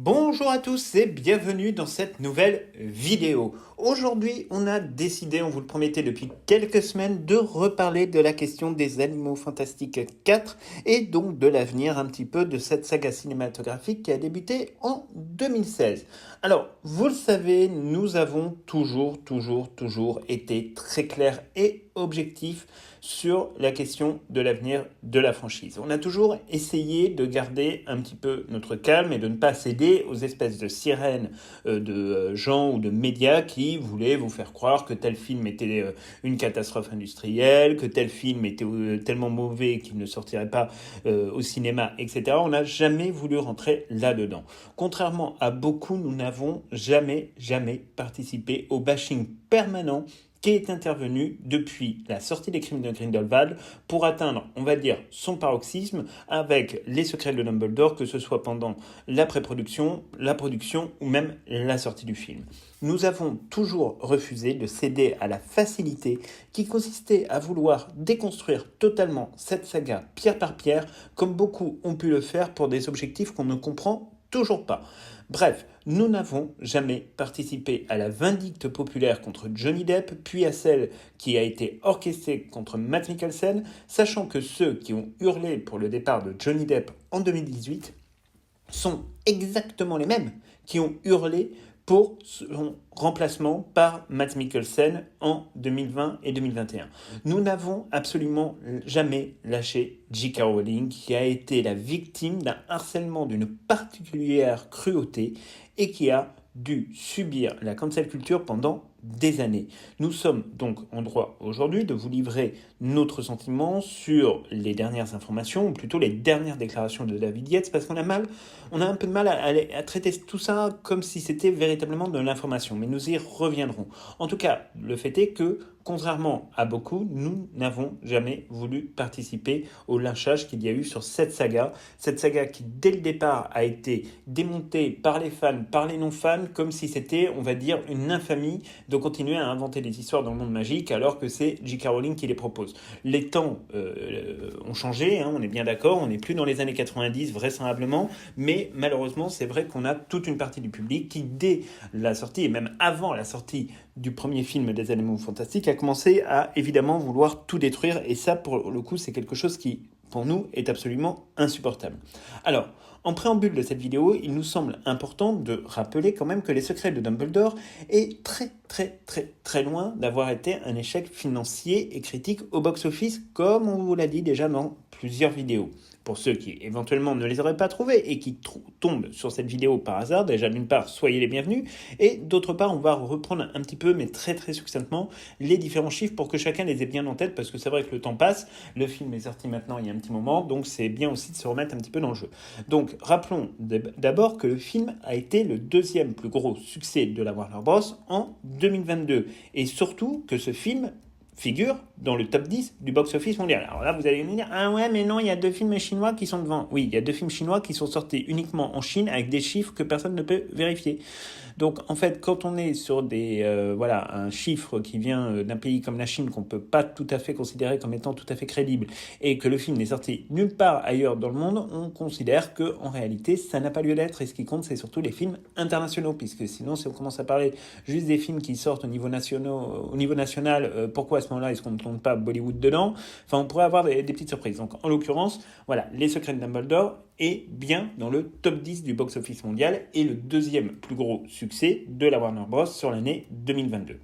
Bonjour à tous et bienvenue dans cette nouvelle vidéo. Aujourd'hui, on a décidé, on vous le promettait depuis quelques semaines, de reparler de la question des Animaux Fantastiques 4 et donc de l'avenir un petit peu de cette saga cinématographique qui a débuté en 2016. Alors, vous le savez, nous avons toujours été très clairs et objectifs sur la question de l'avenir de la franchise. On a toujours essayé de garder un petit peu notre calme et de ne pas céder aux espèces de sirènes de gens ou de médias qui voulaient vous faire croire que tel film était une catastrophe industrielle, que tel film était tellement mauvais qu'il ne sortirait pas au cinéma, etc. On n'a jamais voulu rentrer là-dedans. Contrairement à beaucoup, nous n'avons jamais participé au bashing permanent qui est intervenu depuis la sortie des Crimes de Grindelwald pour atteindre, on va dire, son paroxysme avec Les Secrets de Dumbledore, que ce soit pendant la pré-production, la production ou même la sortie du film. Nous avons toujours refusé de céder à la facilité qui consistait à vouloir déconstruire totalement cette saga pierre par pierre, comme beaucoup ont pu le faire pour des objectifs qu'on ne comprend toujours pas. Bref, nous n'avons jamais participé à la vindicte populaire contre Johnny Depp, puis à celle qui a été orchestrée contre Matt Mikkelsen, sachant que ceux qui ont hurlé pour le départ de Johnny Depp en 2018 sont exactement les mêmes qui ont hurlé pour son remplacement par Matt Mikkelsen en 2020 et 2021. Nous n'avons absolument jamais lâché J.K. Rowling, qui a été la victime d'un harcèlement d'une particulière cruauté et qui a dû subir la cancel culture pendant des années. Nous sommes donc en droit aujourd'hui de vous livrer notre sentiment sur les dernières informations, ou plutôt les dernières déclarations de David Yates, parce qu'on a un peu de mal à traiter tout ça comme si c'était véritablement de l'information, mais nous y reviendrons. En tout cas, le fait est que, contrairement à beaucoup, nous n'avons jamais voulu participer au lynchage qu'il y a eu sur cette saga qui, dès le départ, a été démontée par les fans, par les non-fans, comme si c'était, on va dire, une infamie de continuer à inventer des histoires dans le monde magique alors que c'est J.K. Rowling qui les propose. Les temps ont changé, on est bien d'accord, on n'est plus dans les années 90 vraisemblablement, mais malheureusement c'est vrai qu'on a toute une partie du public qui, dès la sortie et même avant la sortie du premier film des Animaux Fantastiques, a commencé à évidemment vouloir tout détruire, et ça pour le coup c'est quelque chose qui pour nous est absolument insupportable. Alors, en préambule de cette vidéo, il nous semble important de rappeler quand même que Les Secrets de Dumbledore est très loin d'avoir été un échec financier et critique au box-office, comme on vous l'a dit déjà dans plusieurs vidéos. Pour ceux qui éventuellement ne les auraient pas trouvés et qui tombent sur cette vidéo par hasard, déjà d'une part, soyez les bienvenus, et d'autre part, on va reprendre un petit peu, mais très succinctement, les différents chiffres pour que chacun les ait bien en tête, parce que c'est vrai que le temps passe, le film est sorti maintenant il y a un petit moment, donc c'est bien aussi de se remettre un petit peu dans le jeu. Donc, rappelons d'abord que le film a été le deuxième plus gros succès de la Warner Bros. En 2022, et surtout que ce film figure dans le top 10 du box-office mondial. Alors là, vous allez me dire, ah ouais, mais non, il y a 2 films chinois qui sont devant. Oui, il y a 2 films chinois qui sont sortis uniquement en Chine avec des chiffres que personne ne peut vérifier. Donc, en fait, quand on est sur un chiffre qui vient d'un pays comme la Chine qu'on ne peut pas tout à fait considérer comme étant tout à fait crédible, et que le film n'est sorti nulle part ailleurs dans le monde, on considère que en réalité, ça n'a pas lieu d'être, et ce qui compte, c'est surtout les films internationaux, puisque sinon, si on commence à parler juste des films qui sortent au niveau national, pourquoi à ce moment-là, est-ce qu'on ne compte pas Bollywood dedans? Enfin, on pourrait avoir des petites surprises. Donc, en l'occurrence, voilà, Les Secrets de Dumbledore est bien dans le top 10 du box-office mondial et le deuxième plus gros succès de la Warner Bros. Sur l'année 2022.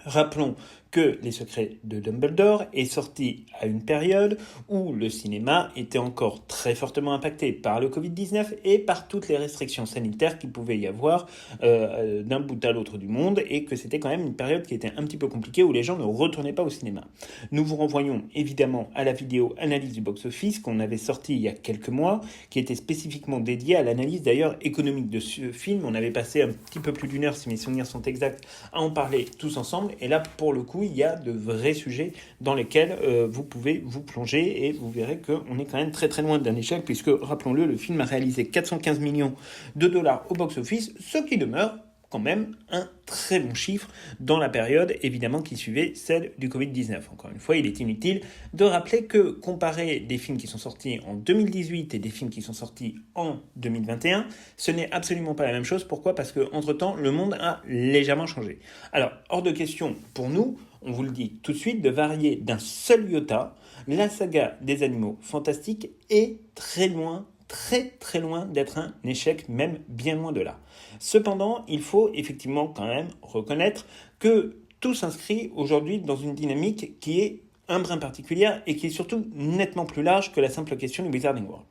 Rappelons que Les Secrets de Dumbledore est sorti à une période où le cinéma était encore très fortement impacté par le Covid-19 et par toutes les restrictions sanitaires qu'il pouvait y avoir d'un bout à l'autre du monde, et que c'était quand même une période qui était un petit peu compliquée où les gens ne retournaient pas au cinéma. Nous vous renvoyons évidemment à la vidéo analyse du box-office qu'on avait sortie il y a quelques mois, qui était spécifiquement dédiée à l'analyse d'ailleurs économique de ce film. On avait passé un petit peu plus d'une heure, si mes souvenirs sont exacts, à en parler tous ensemble, et là pour le coup il y a de vrais sujets dans lesquels vous pouvez vous plonger, et vous verrez qu'on est quand même très loin d'un échec, puisque, rappelons-le, le film a réalisé 415 millions de dollars au box-office, ce qui demeure quand même un très bon chiffre dans la période évidemment qui suivait celle du Covid-19. Encore une fois, il est inutile de rappeler que comparer des films qui sont sortis en 2018 et des films qui sont sortis en 2021, ce n'est absolument pas la même chose. Pourquoi ? Parce qu'entre-temps, le monde a légèrement changé. Alors, hors de question pour nous, on vous le dit tout de suite, de varier d'un seul iota. La saga des Animaux Fantastiques est très loin d'être un échec, même bien loin de là. Cependant, il faut effectivement quand même reconnaître que tout s'inscrit aujourd'hui dans une dynamique qui est un brin particulière et qui est surtout nettement plus large que la simple question du Wizarding World.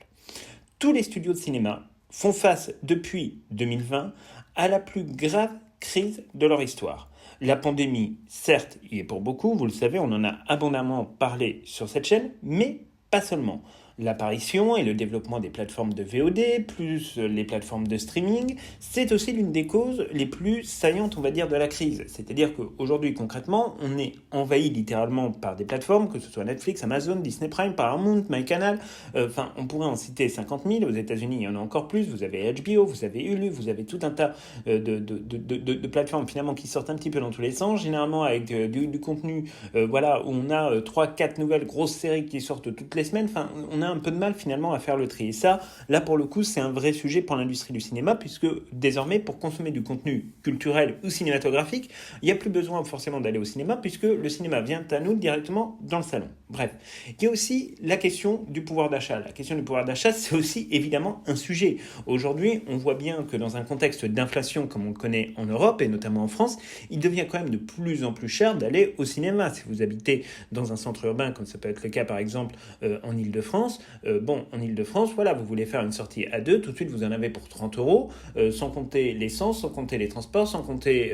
Tous les studios de cinéma font face depuis 2020 à la plus grave crise de leur histoire. La pandémie, certes, y est pour beaucoup, vous le savez, on en a abondamment parlé sur cette chaîne, mais pas seulement. L'apparition et le développement des plateformes de VOD, plus les plateformes de streaming, c'est aussi l'une des causes les plus saillantes, on va dire, de la crise. C'est-à-dire qu'aujourd'hui, concrètement, on est envahi littéralement par des plateformes, que ce soit Netflix, Amazon, Disney Prime, Paramount, MyCanal, on pourrait en citer 50 000. Aux États-Unis, il y en a encore plus. Vous avez HBO, vous avez Hulu, vous avez tout un tas de plateformes finalement qui sortent un petit peu dans tous les sens, généralement avec du contenu, où on a 3-4 nouvelles grosses séries qui sortent toutes les semaines. On a un peu de mal finalement à faire le tri. Et ça, là pour le coup, c'est un vrai sujet pour l'industrie du cinéma, puisque désormais, pour consommer du contenu culturel ou cinématographique, il n'y a plus besoin forcément d'aller au cinéma, puisque le cinéma vient à nous directement dans le salon. Bref, il y a aussi la question du pouvoir d'achat. La question du pouvoir d'achat, c'est aussi évidemment un sujet. Aujourd'hui, on voit bien que dans un contexte d'inflation comme on le connaît en Europe, et notamment en France, il devient quand même de plus en plus cher d'aller au cinéma. Si vous habitez dans un centre urbain, comme ça peut être le cas par exemple en Île-de-France, en Île-de-France, vous voulez faire une sortie à deux, tout de suite vous en avez pour 30 €, sans compter l'essence, sans compter les transports, sans compter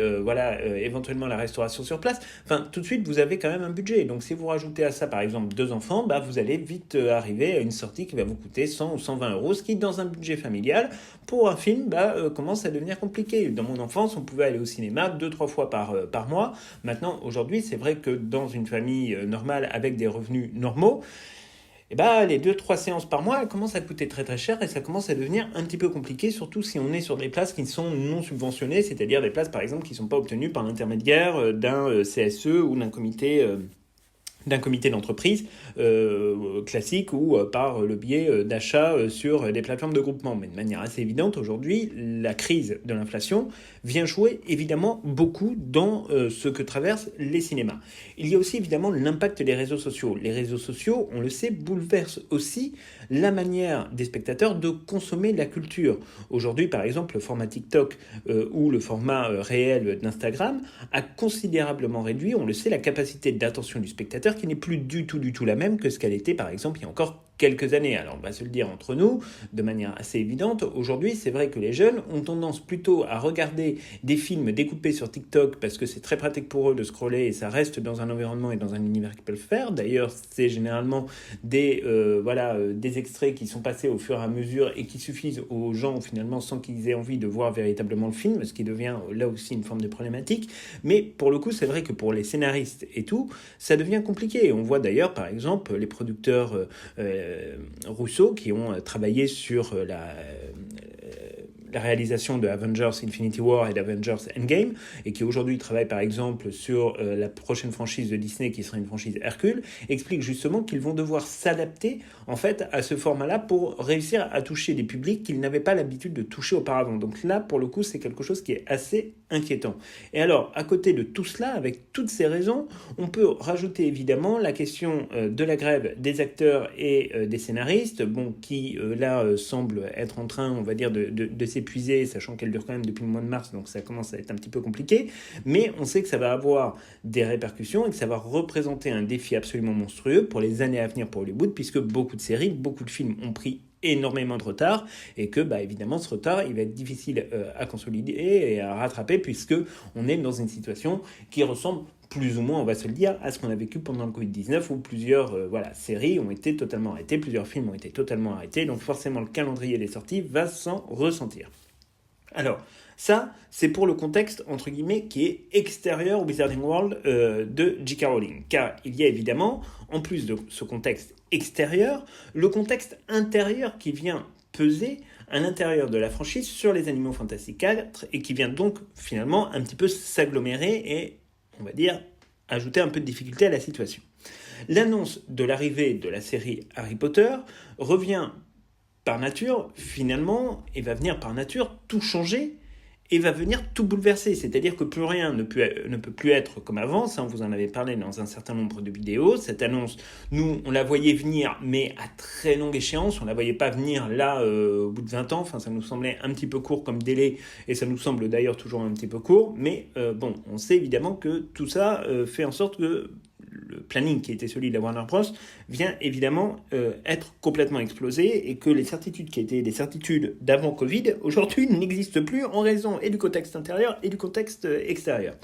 éventuellement la restauration sur place. Tout de suite vous avez quand même un budget. Donc si vous rajoutez à ça par exemple 2 enfants, vous allez vite arriver à une sortie qui va vous coûter 100 ou 120 €, ce qui dans un budget familial pour un film commence à devenir compliqué. Dans mon enfance, on pouvait aller au cinéma 2-3 fois par mois. Maintenant, aujourd'hui, c'est vrai que dans une famille normale avec des revenus normaux, les 2-3 séances par mois, elles commencent à coûter très très cher et ça commence à devenir un petit peu compliqué, surtout si on est sur des places qui sont non subventionnées, c'est-à-dire des places par exemple qui ne sont pas obtenues par l'intermédiaire d'un CSE ou d'un comité d'entreprise classique ou par le biais d'achat sur des plateformes de groupement. Mais de manière assez évidente, aujourd'hui, la crise de l'inflation vient jouer évidemment beaucoup dans ce que traversent les cinémas. Il y a aussi évidemment l'impact des réseaux sociaux. Les réseaux sociaux, on le sait, bouleversent aussi la manière des spectateurs de consommer la culture. Aujourd'hui, par exemple, le format TikTok ou le format réel d'Instagram a considérablement réduit, on le sait, la capacité d'attention du spectateur qui n'est plus du tout la même que ce qu'elle était par exemple il y a encore quelques années. Alors on va se le dire entre nous de manière assez évidente, aujourd'hui c'est vrai que les jeunes ont tendance plutôt à regarder des films découpés sur TikTok parce que c'est très pratique pour eux de scroller et ça reste dans un environnement et dans un univers qu'ils peuvent faire. D'ailleurs c'est généralement des extraits qui sont passés au fur et à mesure et qui suffisent aux gens finalement sans qu'ils aient envie de voir véritablement le film, ce qui devient là aussi une forme de problématique. Mais pour le coup c'est vrai que pour les scénaristes et tout, ça devient compliqué. On voit d'ailleurs par exemple les producteurs Rousseau qui ont travaillé sur la réalisation de Avengers Infinity War et d'Avengers Endgame et qui aujourd'hui travaillent par exemple sur la prochaine franchise de Disney qui sera une franchise Hercule, expliquent justement qu'ils vont devoir s'adapter en fait à ce format-là pour réussir à toucher des publics qu'ils n'avaient pas l'habitude de toucher auparavant. Donc là, pour le coup, c'est quelque chose qui est assez inquiétant. Et alors, à côté de tout cela, avec toutes ces raisons, on peut rajouter évidemment la question de la grève des acteurs et des scénaristes, qui là semble être en train, on va dire, de s'épuiser, sachant qu'elle dure quand même depuis le mois de mars, donc ça commence à être un petit peu compliqué, mais on sait que ça va avoir des répercussions et que ça va représenter un défi absolument monstrueux pour les années à venir pour Hollywood, puisque beaucoup de séries, beaucoup de films ont pris énormément de retard et que évidemment ce retard il va être difficile à consolider et à rattraper puisque on est dans une situation qui ressemble plus ou moins, on va se le dire, à ce qu'on a vécu pendant le Covid-19 où plusieurs séries ont été totalement arrêtées, plusieurs films ont été totalement arrêtés, donc forcément le calendrier des sorties va s'en ressentir. Alors, ça, c'est pour le contexte, entre guillemets, qui est extérieur au Wizarding World de J.K. Rowling. Car il y a évidemment, en plus de ce contexte extérieur, le contexte intérieur qui vient peser à l'intérieur de la franchise sur les Animaux Fantastiques 4 et qui vient donc finalement un petit peu s'agglomérer et, on va dire, ajouter un peu de difficulté à la situation. L'annonce de l'arrivée de la série Harry Potter revient par nature, finalement, et va venir par nature tout changer et va venir tout bouleverser. C'est-à-dire que plus rien ne peut plus être comme avant. Ça, on vous en avait parlé dans un certain nombre de vidéos. Cette annonce, nous, on la voyait venir, mais à très longue échéance. On ne la voyait pas venir là, au bout de 20 ans. Enfin, ça nous semblait un petit peu court comme délai, et ça nous semble d'ailleurs toujours un petit peu court. Mais bon, on sait évidemment que tout ça fait en sorte que le planning qui était celui de la Warner Bros. Vient évidemment être complètement explosé et que les certitudes qui étaient des certitudes d'avant Covid, aujourd'hui n'existent plus en raison et du contexte intérieur et du contexte extérieur.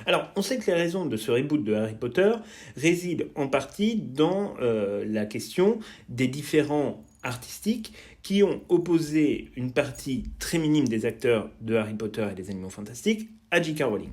Alors, on sait que les raisons de ce reboot de Harry Potter résident en partie dans la question des différents artistiques qui ont opposé une partie très minime des acteurs de Harry Potter et des Animaux Fantastiques à J.K. Rowling.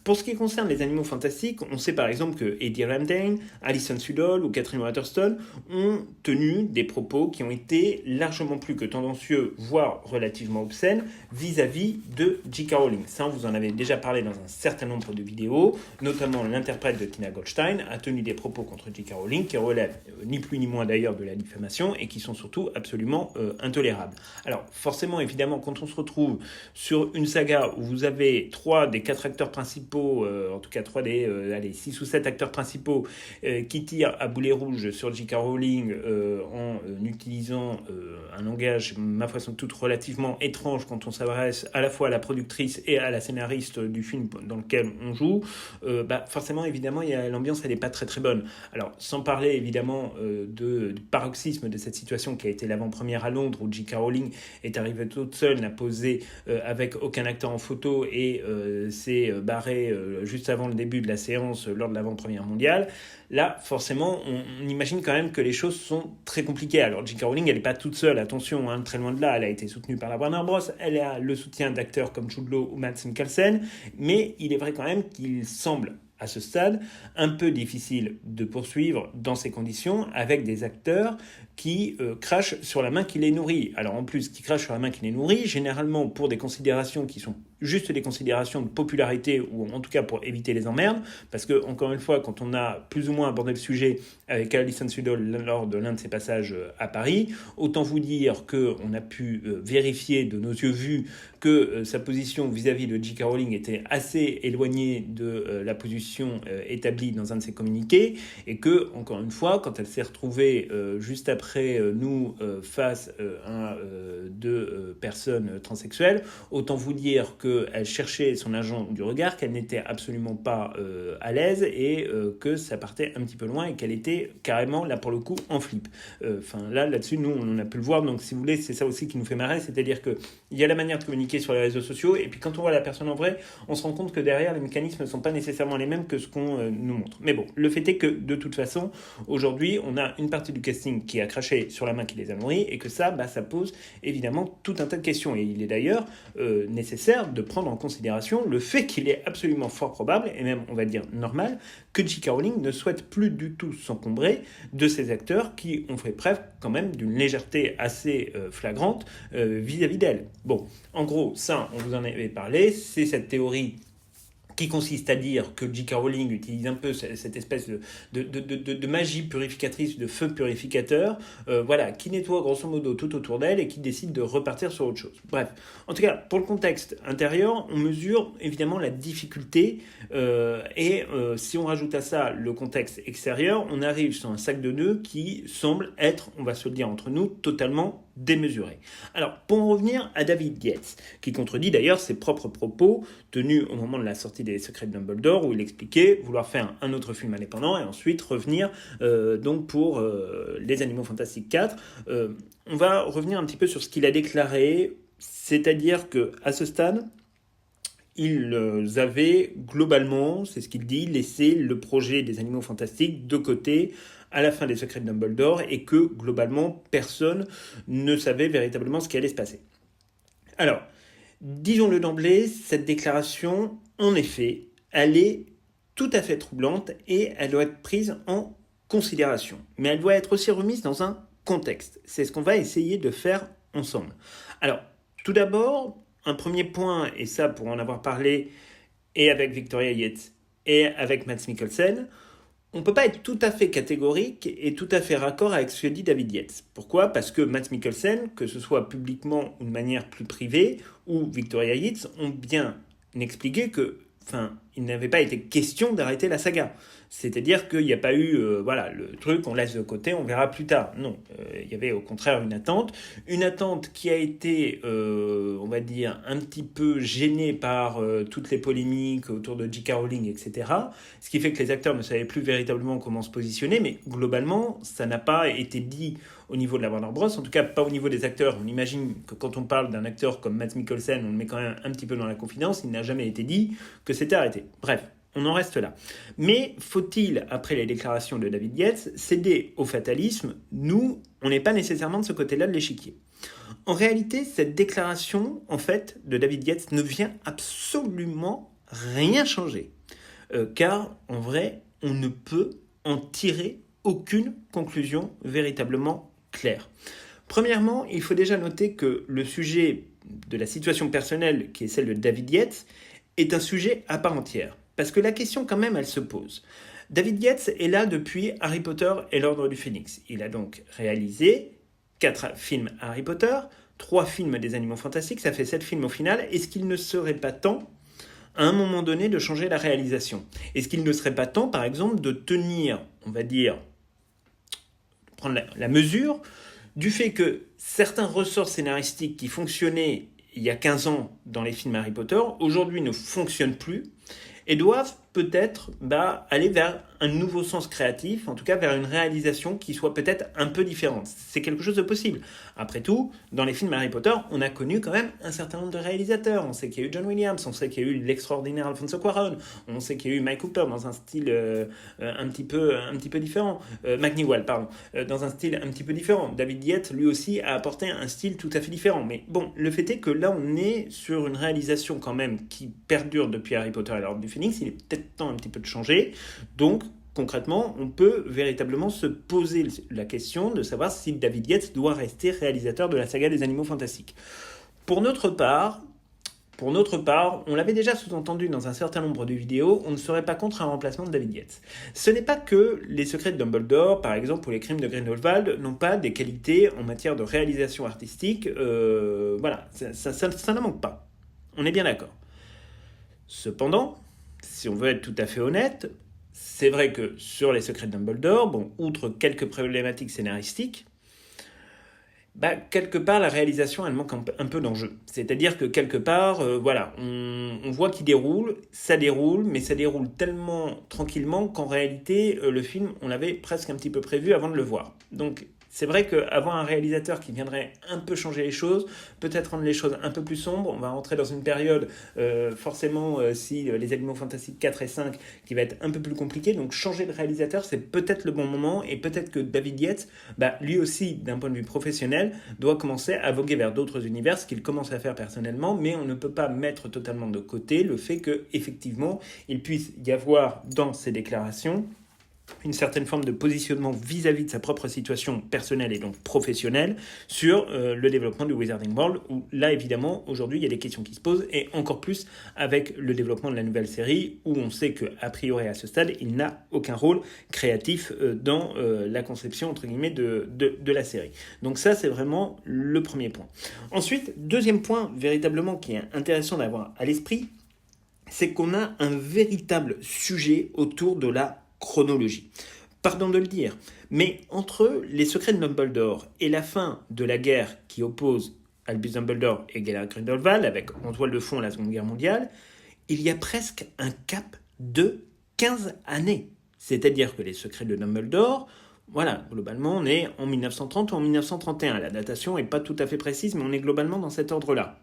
Pour ce qui concerne les Animaux Fantastiques, on sait par exemple que Eddie Redmayne, Alison Sudol ou Catherine Waterston ont tenu des propos qui ont été largement plus que tendancieux, voire relativement obscènes, vis-à-vis de J.K. Rowling. Ça, on vous en avait déjà parlé dans un certain nombre de vidéos, notamment l'interprète de Tina Goldstein a tenu des propos contre J.K. Rowling qui relèvent ni plus ni moins d'ailleurs de la diffamation et qui sont surtout absolument intolérables. Alors forcément, évidemment, quand on se retrouve sur une saga où vous avez 3 des 4 acteurs principaux, en tout cas 3 des 6 ou 7 acteurs principaux qui tirent à boulet rouge sur J.K. Rowling en utilisant un langage, ma foi somme toute, relativement étrange quand on s'adresse à la fois à la productrice et à la scénariste du film dans lequel on joue, forcément, évidemment, l'ambiance, elle n'est pas très très bonne. Alors, sans parler évidemment du paroxysme de cette situation qui a été l'avant-première à Londres où J.K. Rowling est arrivée toute seule, n'a posé avec aucun acteur en photo et s'est barrée juste avant le début de la séance lors de l'avant-première mondiale. Là, forcément, on imagine quand même que les choses sont très compliquées. Alors, J.K. Rowling, elle n'est pas toute seule, attention, très loin de là, elle a été soutenue par la Warner Bros. Elle a le soutien d'acteurs comme Jude Law ou Mads Mikkelsen, mais il est vrai quand même qu'il semble, à ce stade, un peu difficile de poursuivre dans ces conditions avec des acteurs qui crachent sur la main qui les nourrit. Alors en plus, qui crachent sur la main qui les nourrit, généralement pour des considérations qui sont juste des considérations de popularité ou en tout cas pour éviter les emmerdes, parce que encore une fois, quand on a plus ou moins abordé le sujet avec Alison Sudol lors de l'un de ses passages à Paris, autant vous dire qu'on a pu vérifier de nos yeux vus que sa position vis-à-vis de J.K. Rowling était assez éloignée de la position établie dans un de ses communiqués, et que, encore une fois, quand elle s'est retrouvée juste après nous face à deux personnes transsexuelles, autant vous dire qu'elle cherchait son agent du regard, qu'elle n'était absolument pas à l'aise et que ça partait un petit peu loin et qu'elle était carrément, là pour le coup, en flip. Là-dessus, nous, on a pu le voir, donc si vous voulez, c'est ça aussi qui nous fait marrer, c'est-à-dire qu'il y a la manière de communiquer sur les réseaux sociaux, et puis quand on voit la personne en vrai, on se rend compte que derrière, les mécanismes ne sont pas nécessairement les mêmes que ce qu'on nous montre. Mais bon, le fait est que, de toute façon, aujourd'hui, on a une partie du casting qui a craché sur la main qui les a nourris, et que ça pose évidemment tout un tas de questions. Et il est d'ailleurs nécessaire de prendre en considération le fait qu'il est absolument fort probable, et même, on va dire, normal, que J.K. Rowling ne souhaite plus du tout s'encombrer de ces acteurs qui ont fait preuve quand même d'une légèreté assez flagrante vis-à-vis d'elle. Bon, en gros, ça, on vous en avait parlé, c'est cette théorie qui consiste à dire que J.K. Rowling utilise un peu cette espèce de magie purificatrice, de feu purificateur, qui nettoie grosso modo tout autour d'elle et qui décide de repartir sur autre chose. Bref, en tout cas, pour le contexte intérieur, on mesure évidemment la difficulté si on rajoute à ça le contexte extérieur, on arrive sur un sac de nœuds qui semble être, on va se le dire entre nous, totalement démesuré. Alors, pour en revenir à David Yates, qui contredit d'ailleurs ses propres propos tenus au moment de la sortie des Secrets de Dumbledore, où il expliquait vouloir faire un autre film indépendant et ensuite revenir donc pour Les Animaux Fantastiques 4. On va revenir un petit peu sur ce qu'il a déclaré, c'est-à-dire qu'à ce stade, ils avaient globalement, c'est ce qu'il dit, laissé le projet des Animaux Fantastiques de côté à la fin des Secrets de Dumbledore et que, globalement, personne ne savait véritablement ce qui allait se passer. Alors, disons-le d'emblée, cette déclaration, en effet, elle est tout à fait troublante et elle doit être prise en considération. Mais elle doit être aussi remise dans un contexte. C'est ce qu'on va essayer de faire ensemble. Alors, tout d'abord, un premier point, et ça pour en avoir parlé et avec Victoria Yates et avec Mads Mikkelsen, on ne peut pas être tout à fait catégorique et tout à fait raccord avec ce que dit David Yates. Pourquoi ? Parce que Mads Mikkelsen, que ce soit publiquement ou de manière plus privée, ou Victoria Yates, ont bien expliqué que, il n'avait pas été question d'arrêter la saga. C'est-à-dire qu'il n'y a pas eu, le truc, on laisse de côté, on verra plus tard. Non, il y avait au contraire une attente qui a été, on va dire, un petit peu gênée par toutes les polémiques autour de J.K. Rowling, etc. Ce qui fait que les acteurs ne savaient plus véritablement comment se positionner, mais globalement, ça n'a pas été dit au niveau de la Warner Bros, en tout cas pas au niveau des acteurs. On imagine que quand on parle d'un acteur comme Mads Mikkelsen, on le met quand même un petit peu dans la confidence, il n'a jamais été dit que c'était arrêté. Bref, on en reste là. Mais faut-il, après les déclarations de David Yates, céder au fatalisme ? Nous, on n'est pas nécessairement de ce côté-là de l'échiquier. En réalité, cette déclaration, en fait, de David Yates ne vient absolument rien changer. Car, en vrai, on ne peut en tirer aucune conclusion véritablement claire. Premièrement, il faut déjà noter que le sujet de la situation personnelle, qui est celle de David Yates, est un sujet à part entière. Parce que la question, quand même, elle se pose. David Yates est là depuis Harry Potter et l'Ordre du Phénix. Il a donc réalisé 4 films Harry Potter, 3 films des Animaux Fantastiques, ça fait 7 films au final. Est-ce qu'il ne serait pas temps, à un moment donné, de changer la réalisation ? Est-ce qu'il ne serait pas temps, par exemple, de tenir, on va dire, prendre la mesure du fait que certains ressorts scénaristiques qui fonctionnaient il y a 15 ans dans les films Harry Potter, aujourd'hui ne fonctionnent plus et doivent peut-être aller vers un nouveau sens créatif, en tout cas vers une réalisation qui soit peut-être un peu différente. C'est quelque chose de possible. Après tout, dans les films Harry Potter, on a connu quand même un certain nombre de réalisateurs. On sait qu'il y a eu John Williams, on sait qu'il y a eu l'extraordinaire Alfonso Cuarón, on sait qu'il y a eu Mike Cooper dans un style un petit peu différent. McNeill, dans un style un petit peu différent. David Yates, lui aussi, a apporté un style tout à fait différent. Mais bon, le fait est que là, on est sur une réalisation quand même qui perdure depuis Harry Potter et l'Ordre du Phénix. Il est peut-être temps un petit peu de changer. Donc, concrètement, on peut véritablement se poser la question de savoir si David Yates doit rester réalisateur de la saga des Animaux Fantastiques. Pour notre part, on l'avait déjà sous-entendu dans un certain nombre de vidéos, on ne serait pas contre un remplacement de David Yates. Ce n'est pas que les secrets de Dumbledore, par exemple, ou les crimes de Grindelwald, n'ont pas des qualités en matière de réalisation artistique. Ça ne manque pas. On est bien d'accord. Cependant, si on veut être tout à fait honnête, c'est vrai que sur les secrets de Dumbledore, outre quelques problématiques scénaristiques, quelque part, la réalisation, elle manque un peu d'enjeu. C'est-à-dire que quelque part, on voit qu'il déroule, mais ça déroule tellement tranquillement qu'en réalité, le film, on l'avait presque un petit peu prévu avant de le voir. Donc, c'est vrai qu'avoir un réalisateur qui viendrait un peu changer les choses, peut-être rendre les choses un peu plus sombres, on va rentrer dans une période, si les Animaux Fantastiques 4 et 5, qui va être un peu plus compliqué, donc changer de réalisateur, c'est peut-être le bon moment, et peut-être que David Yates, lui aussi, d'un point de vue professionnel, doit commencer à voguer vers d'autres univers, ce qu'il commence à faire personnellement, mais on ne peut pas mettre totalement de côté le fait qu'effectivement, il puisse y avoir dans ses déclarations une certaine forme de positionnement vis-à-vis de sa propre situation personnelle et donc professionnelle sur le développement du Wizarding World, où là évidemment aujourd'hui il y a des questions qui se posent, et encore plus avec le développement de la nouvelle série, où on sait qu'a priori à ce stade il n'a aucun rôle créatif dans la conception entre guillemets de la série. Donc ça c'est vraiment le premier point. Ensuite, deuxième point véritablement qui est intéressant d'avoir à l'esprit, c'est qu'on a un véritable sujet autour de la chronologie. Pardon de le dire, mais entre les secrets de Dumbledore et la fin de la guerre qui oppose Albus Dumbledore et Gellert Grindelwald, avec en toile de fond la Seconde Guerre mondiale, il y a presque un cap de 15 années. C'est-à-dire que les secrets de Dumbledore, globalement, on est en 1930 ou en 1931. La datation n'est pas tout à fait précise, mais on est globalement dans cet ordre-là.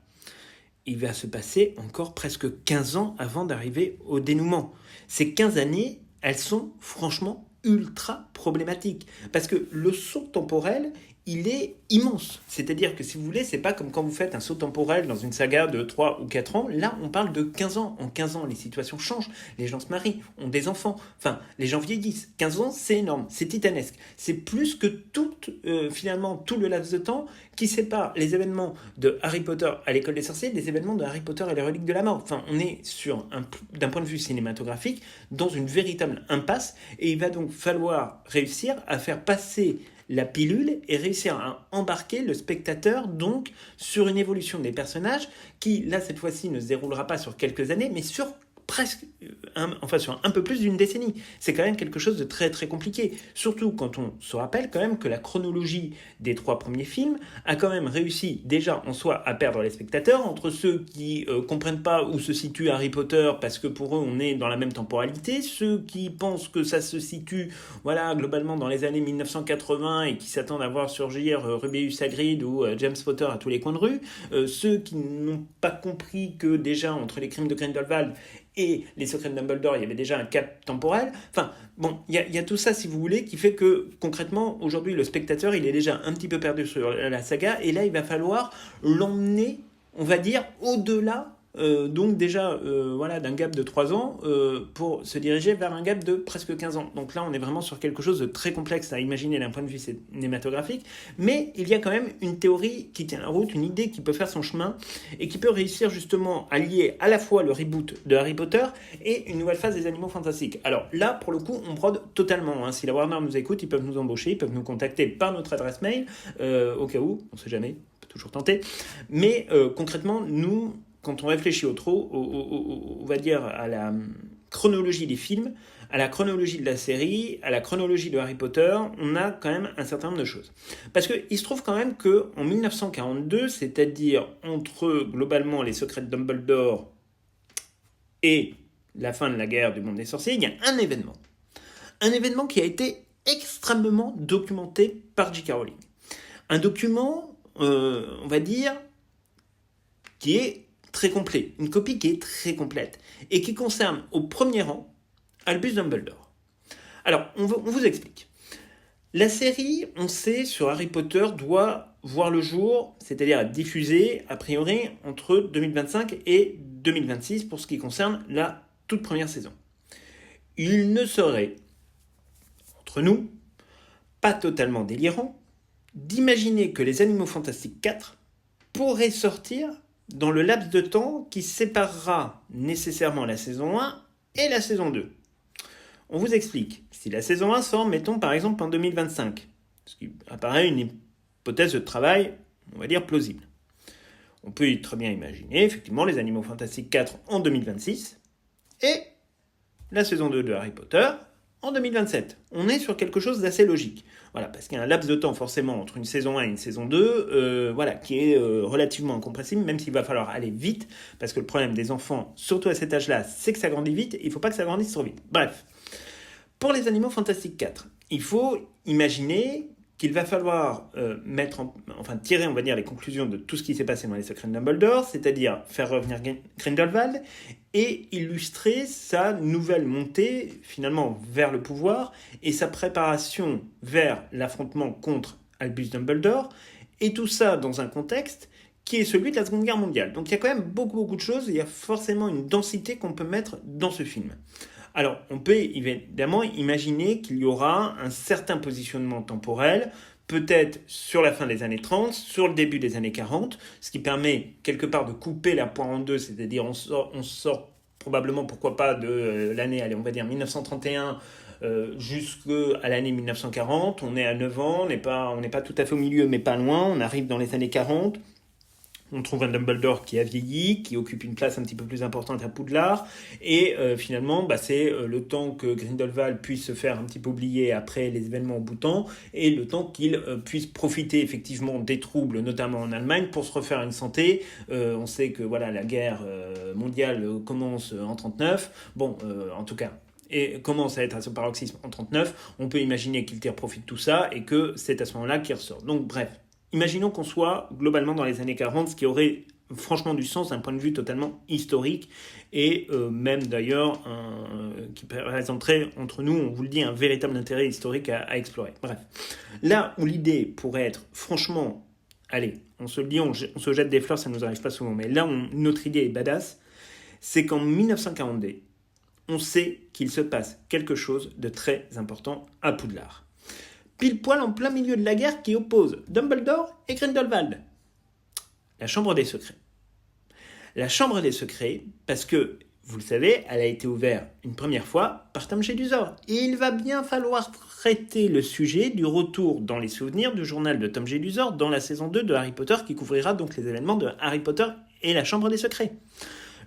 Il va se passer encore presque 15 ans avant d'arriver au dénouement. Ces 15 années, elles sont franchement ultra problématiques. Parce que le saut temporel, il est immense. C'est-à-dire que si vous voulez, c'est pas comme quand vous faites un saut temporel dans une saga de 3 ou 4 ans. Là, on parle de 15 ans. En 15 ans, les situations changent. Les gens se marient, ont des enfants. Enfin, les gens vieillissent. 15 ans, c'est énorme. C'est titanesque. C'est plus que finalement, tout le laps de temps qui sépare les événements de Harry Potter à l'école des sorciers des événements de Harry Potter et les reliques de la mort. Enfin, on est d'un point de vue cinématographique dans une véritable impasse et il va donc falloir réussir à faire passer la pilule et réussir à embarquer le spectateur donc sur une évolution des personnages qui, là, cette fois-ci, ne se déroulera pas sur quelques années, mais sur sur un peu plus d'une décennie. C'est quand même quelque chose de très très compliqué. Surtout quand on se rappelle quand même que la chronologie des 3 premiers films a quand même réussi déjà en soi à perdre les spectateurs entre ceux qui comprennent pas où se situe Harry Potter parce que pour eux on est dans la même temporalité, ceux qui pensent que ça se situe globalement dans les années 1980 et qui s'attendent à voir surgir Rubeus Hagrid ou James Potter à tous les coins de rue, ceux qui n'ont pas compris que déjà entre les crimes de Grindelwald et les secrets de Dumbledore, il y avait déjà un cap temporel. Enfin, bon, il y a tout ça, si vous voulez, qui fait que, concrètement, aujourd'hui, le spectateur, il est déjà un petit peu perdu sur la saga, et là, il va falloir l'emmener, on va dire, au-delà donc déjà d'un gap de 3 ans pour se diriger vers un gap de presque 15 ans. Donc là, on est vraiment sur quelque chose de très complexe à imaginer d'un point de vue cinématographique, mais il y a quand même une théorie qui tient la route, une idée qui peut faire son chemin et qui peut réussir justement à lier à la fois le reboot de Harry Potter et une nouvelle phase des Animaux Fantastiques. Alors là, pour le coup, on brode totalement. Si la Warner nous écoute, ils peuvent nous embaucher, ils peuvent nous contacter par notre adresse mail, au cas où, on ne sait jamais, on peut toujours tenter. Mais concrètement, nous, quand on réfléchit on va dire à la chronologie des films, à la chronologie de la série, à la chronologie de Harry Potter, on a quand même un certain nombre de choses. Parce qu'il se trouve quand même qu'en 1942, c'est-à-dire entre globalement les secrets de Dumbledore et la fin de la guerre du monde des sorciers, il y a un événement. Un événement qui a été extrêmement documenté par J.K. Rowling. Un document, on va dire, qui est très complet, une copie qui est très complète et qui concerne au premier rang Albus Dumbledore. Alors, on vous explique. La série, on sait, sur Harry Potter, doit voir le jour, c'est-à-dire être diffusée, a priori, entre 2025 et 2026 pour ce qui concerne la toute première saison. Il ne serait, entre nous, pas totalement délirant d'imaginer que les Animaux Fantastiques 4 pourraient sortir dans le laps de temps qui séparera nécessairement la saison 1 et la saison 2. On vous explique. Si la saison 1 sort, mettons par exemple en 2025, ce qui apparaît une hypothèse de travail, on va dire plausible. On peut très bien imaginer effectivement les Animaux Fantastiques 4 en 2026 et la saison 2 de Harry Potter en 2027. On est sur quelque chose d'assez logique. Voilà, parce qu'il y a un laps de temps forcément entre une saison 1 et une saison 2 qui est relativement incompressible, même s'il va falloir aller vite, parce que le problème des enfants, surtout à cet âge-là, c'est que ça grandit vite, et il ne faut pas que ça grandisse trop vite. Bref, pour les Animaux Fantastiques 4, il faut imaginer qu'il va falloir tirer, on va dire, les conclusions de tout ce qui s'est passé dans les secrets de Dumbledore, c'est-à-dire faire revenir Grindelwald et illustrer sa nouvelle montée, finalement, vers le pouvoir et sa préparation vers l'affrontement contre Albus Dumbledore, et tout ça dans un contexte qui est celui de la Seconde Guerre mondiale. Donc il y a quand même beaucoup de choses, il y a forcément une densité qu'on peut mettre dans ce film. Alors, on peut évidemment imaginer qu'il y aura un certain positionnement temporel, peut-être sur la fin des années 30, sur le début des années 40, ce qui permet quelque part de couper la poire en deux, c'est-à-dire on sort probablement, pourquoi pas, de l'année, on va dire 1931 jusqu'à l'année 1940, on est à 9 ans, on n'est pas tout à fait au milieu, mais pas loin, on arrive dans les années 40. On trouve un Dumbledore qui a vieilli, qui occupe une place un petit peu plus importante à Poudlard, et finalement, c'est le temps que Grindelwald puisse se faire un petit peu oublier après les événements au bout-temps, et le temps qu'il puisse profiter effectivement des troubles, notamment en Allemagne, pour se refaire une santé. On sait que la guerre mondiale commence en 1939, en tout cas, et commence à être à ce paroxysme en 1939, on peut imaginer qu'il tire profit de tout ça, et que c'est à ce moment-là qu'il ressort. Donc bref. Imaginons qu'on soit globalement dans les années 40, ce qui aurait franchement du sens d'un point de vue totalement historique et même d'ailleurs qui présenterait entre nous, on vous le dit, un véritable intérêt historique à explorer. Bref, là où l'idée pourrait être franchement, allez, on se le dit, on se jette des fleurs, ça ne nous arrive pas souvent, mais là où notre idée est badass, c'est qu'en 1942, on sait qu'il se passe quelque chose de très important à Poudlard. Pile poil en plein milieu de la guerre qui oppose Dumbledore et Grindelwald. La Chambre des Secrets. La Chambre des Secrets, parce que, vous le savez, elle a été ouverte une première fois par Tom Jedusor. Et il va bien falloir traiter le sujet du retour dans les souvenirs du journal de Tom Jedusor dans la saison 2 de Harry Potter qui couvrira donc les événements de Harry Potter et la Chambre des Secrets.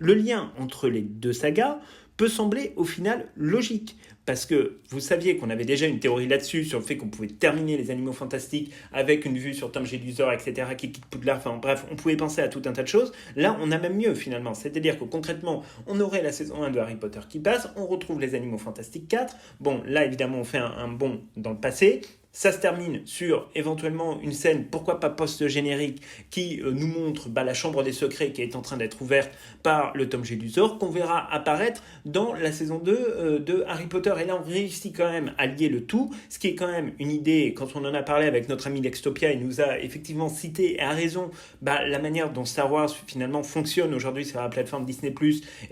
Le lien entre les deux sagas peut sembler au final logique. Parce que vous saviez qu'on avait déjà une théorie là-dessus, sur le fait qu'on pouvait terminer les Animaux Fantastiques avec une vue sur Tom Jedusor, etc., qui quitte Poudlard, enfin bref, on pouvait penser à tout un tas de choses. Là, on a même mieux finalement. C'est-à-dire que concrètement, on aurait la saison 1 de Harry Potter qui passe, on retrouve les Animaux Fantastiques 4. Bon, là évidemment, on fait un bond dans le passé. Ça se termine sur éventuellement une scène, pourquoi pas post-générique, qui nous montre la chambre des secrets qui est en train d'être ouverte par le Tom Jedusor, qu'on verra apparaître dans la saison 2 de Harry Potter. Et là, on réussit quand même à lier le tout, ce qui est quand même une idée, quand on en a parlé avec notre ami Lextopia, il nous a effectivement cité, et a raison, la manière dont Star Wars finalement fonctionne aujourd'hui sur la plateforme Disney+,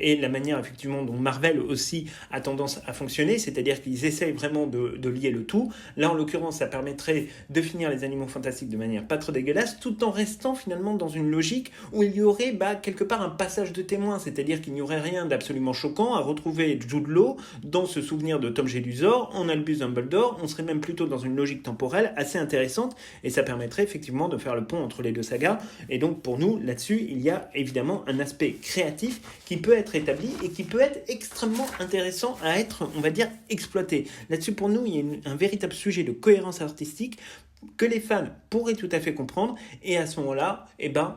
et la manière effectivement dont Marvel aussi a tendance à fonctionner, c'est-à-dire qu'ils essayent vraiment de lier le tout. Là, en l'occurrence, ça permettrait de finir les Animaux Fantastiques de manière pas trop dégueulasse, tout en restant finalement dans une logique où il y aurait quelque part un passage de témoin, c'est-à-dire qu'il n'y aurait rien d'absolument choquant à retrouver Jude Law dans ce souvenir de Tom Jedusor, en Albus Dumbledore. On serait même plutôt dans une logique temporelle assez intéressante, et ça permettrait effectivement de faire le pont entre les deux sagas. Et donc pour nous, là-dessus, il y a évidemment un aspect créatif qui peut être établi et qui peut être extrêmement intéressant à être, on va dire, exploité. Là-dessus, pour nous, il y a un véritable sujet de cohérence artistique que les fans pourraient tout à fait comprendre, et à ce moment-là,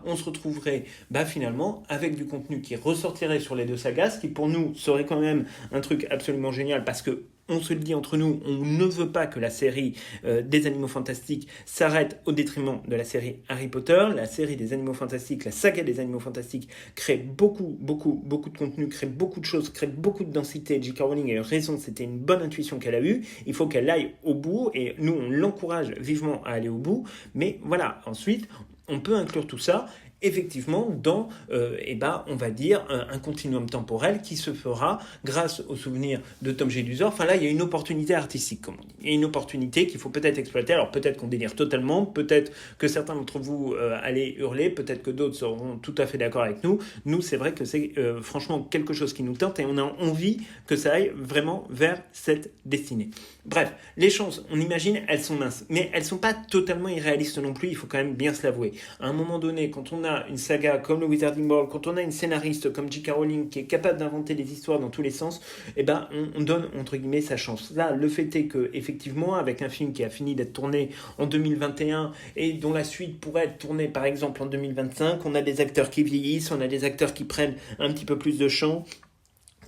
on se retrouverait finalement avec du contenu qui ressortirait sur les deux sagas, ce qui pour nous serait quand même un truc absolument génial, parce que on se le dit entre nous, on ne veut pas que la série des Animaux Fantastiques s'arrête au détriment de la série Harry Potter. La série des Animaux Fantastiques, la saga des Animaux Fantastiques crée beaucoup de contenu, crée beaucoup de choses, crée beaucoup de densité. J.K. Rowling a eu raison, c'était une bonne intuition qu'elle a eue. Il faut qu'elle aille au bout, et nous, on l'encourage vivement à aller au bout. Mais voilà, ensuite, on peut inclure tout ça effectivement dans, on va dire, un continuum temporel qui se fera grâce aux souvenirs de Tom Jedusor. Enfin là, il y a une opportunité artistique, comme on dit. Il y a une opportunité qu'il faut peut-être exploiter. Alors peut-être qu'on délire totalement, peut-être que certains d'entre vous allaient hurler, peut-être que d'autres seront tout à fait d'accord avec nous. Nous, c'est vrai que c'est franchement quelque chose qui nous tente, et on a envie que ça aille vraiment vers cette destinée. Bref, les chances, on imagine, elles sont minces, mais elles sont pas totalement irréalistes non plus, il faut quand même bien se l'avouer. À un moment donné, quand on a une saga comme le Wizarding World, quand on a une scénariste comme J.K. Rowling qui est capable d'inventer des histoires dans tous les sens, on donne entre guillemets sa chance. Là, le fait est que effectivement, avec un film qui a fini d'être tourné en 2021 et dont la suite pourrait être tournée par exemple en 2025, on a des acteurs qui vieillissent, on a des acteurs qui prennent un petit peu plus de champ.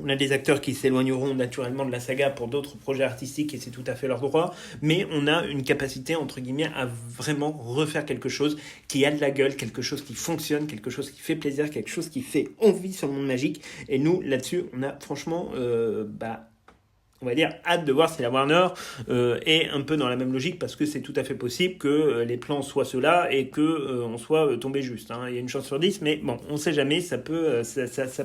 On a des acteurs qui s'éloigneront naturellement de la saga pour d'autres projets artistiques, et c'est tout à fait leur droit, mais on a une capacité, entre guillemets, à vraiment refaire quelque chose qui a de la gueule, quelque chose qui fonctionne, quelque chose qui fait plaisir, quelque chose qui fait envie sur le monde magique. Et nous, là-dessus, on a franchement on va dire, hâte de voir si la Warner est un peu dans la même logique, parce que c'est tout à fait possible que les plans soient ceux-là et que on soit tombé juste. Hein. Il y a une chance sur 10, mais bon, on sait jamais, ça peut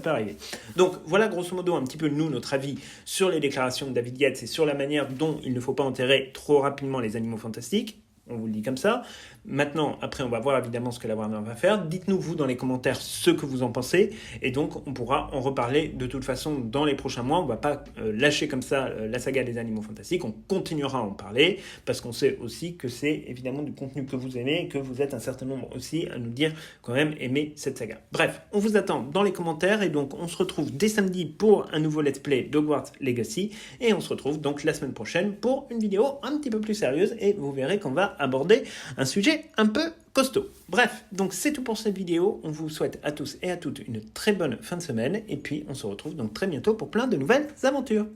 arriver. Donc voilà grosso modo un petit peu nous, notre avis sur les déclarations de David Yates et sur la manière dont il ne faut pas enterrer trop rapidement les Animaux Fantastiques. On vous le dit comme ça. Maintenant, après, on va voir évidemment ce que la Warner va faire. Dites-nous, vous, dans les commentaires, ce que vous en pensez. Et donc, on pourra en reparler de toute façon dans les prochains mois. On ne va pas lâcher comme ça la saga des Animaux Fantastiques. On continuera à en parler parce qu'on sait aussi que c'est évidemment du contenu que vous aimez et que vous êtes un certain nombre aussi à nous dire quand même aimer cette saga. Bref, on vous attend dans les commentaires et donc on se retrouve dès samedi pour un nouveau Let's Play d'Hogwarts Legacy. Et on se retrouve donc la semaine prochaine pour une vidéo un petit peu plus sérieuse et vous verrez qu'on va aborder un sujet un peu costaud. Bref, donc c'est tout pour cette vidéo. On vous souhaite à tous et à toutes une très bonne fin de semaine et puis on se retrouve donc très bientôt pour plein de nouvelles aventures.